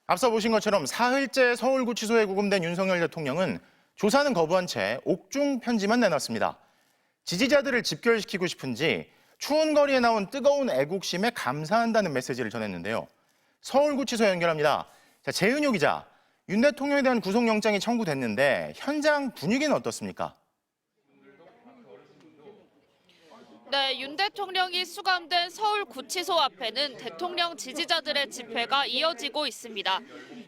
앞서 보신 것처럼 사흘째 서울구치소에 구금된 윤석열 대통령은 조사는 거부한 채 옥중 편지만 내놨습니다. 지지자들을 집결시키고 싶은지 추운 거리에 나온 뜨거운 애국심에 감사한다는 메시지를 전했는데요. 서울구치소 연결합니다. 자, 재은효 기자, 윤 대통령에 대한 구속영장이 청구됐는데 현장 분위기는 어떻습니까? 네, 윤 대통령이 수감된 서울구치소 앞에는 대통령 지지자들의 집회가 이어지고 있습니다.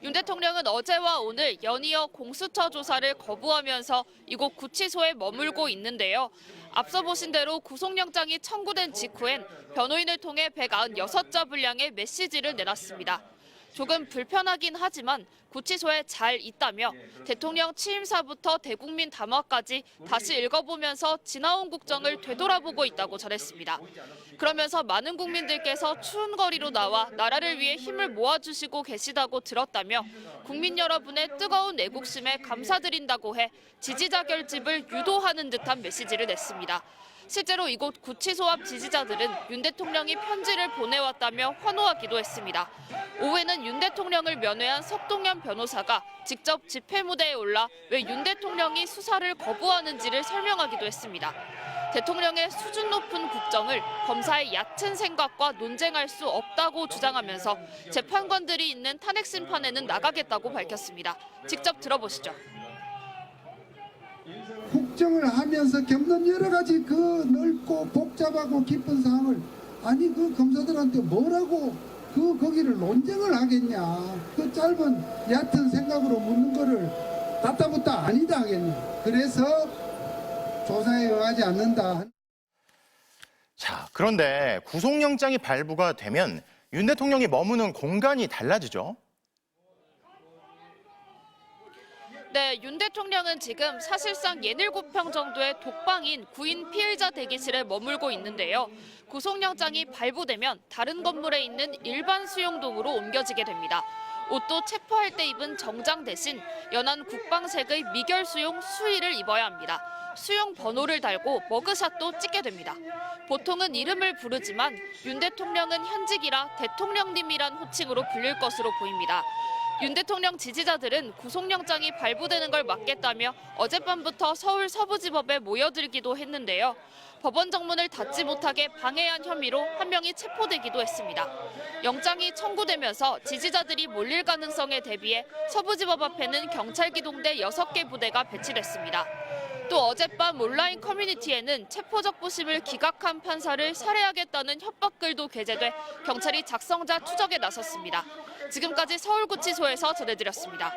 윤 대통령은 어제와 오늘 연이어 공수처 조사를 거부하면서 이곳 구치소에 머물고 있는데요. 앞서 보신 대로 구속영장이 청구된 직후엔 변호인을 통해 196자 분량의 메시지를 내놨습니다. 조금 불편하긴 하지만 구치소에 잘 있다며 대통령 취임사부터 대국민 담화까지 다시 읽어보면서 지나온 국정을 되돌아보고 있다고 전했습니다. 그러면서 많은 국민들께서 추운 거리로 나와 나라를 위해 힘을 모아주시고 계시다고 들었다며 국민 여러분의 뜨거운 애국심에 감사드린다고 해 지지자 결집을 유도하는 듯한 메시지를 냈습니다. 실제로 이곳 구치소 앞 지지자들은 윤 대통령이 편지를 보내왔다며 환호하기도 했습니다. 오후에는 윤 대통령을 면회한 석동현 변호사가 직접 집회 무대에 올라 왜 윤 대통령이 수사를 거부하는지를 설명하기도 했습니다. 대통령의 수준 높은 국정을 검사의 얕은 생각과 논쟁할 수 없다고 주장하면서 재판관들이 있는 탄핵 심판에는 나가겠다고 밝혔습니다. 직접 들어보시죠. 국정을 하면서 겪는 여러 가지 그 넓고 복잡하고 깊은 상황을 아니 그 검사들한테 뭐라고 거기를 논쟁을 하겠냐. 그 짧은 얕은 생각으로 묻는 거를 답답부터 아니다 하겠냐. 그래서 조사에 응하지 않는다. 자, 그런데 구속영장이 발부가 되면 윤 대통령이 머무는 공간이 달라지죠? 네, 윤 대통령은 지금 사실상 67평 정도의 독방인 구인 피해자 대기실에 머물고 있는데요. 구속영장이 발부되면 다른 건물에 있는 일반 수용동으로 옮겨지게 됩니다. 옷도 체포할 때 입은 정장 대신 연한 국방색의 미결 수용 수의를 입어야 합니다. 수용 번호를 달고 머그샷도 찍게 됩니다. 보통은 이름을 부르지만 윤 대통령은 현직이라 대통령님이란 호칭으로 불릴 것으로 보입니다. 윤 대통령 지지자들은 구속영장이 발부되는 걸 막겠다며 어젯밤부터 서울 서부지법에 모여들기도 했는데요. 법원 정문을 닫지 못하게 방해한 혐의로 한 명이 체포되기도 했습니다. 영장이 청구되면서 지지자들이 몰릴 가능성에 대비해 서부지법 앞에는 경찰 기동대 6개 부대가 배치됐습니다. 또 어젯밤 온라인 커뮤니티에는 체포적 부심을 기각한 판사를 살해하겠다는 협박글도 게재돼 경찰이 작성자 추적에 나섰습니다. 지금까지 서울구치소에서 전해드렸습니다.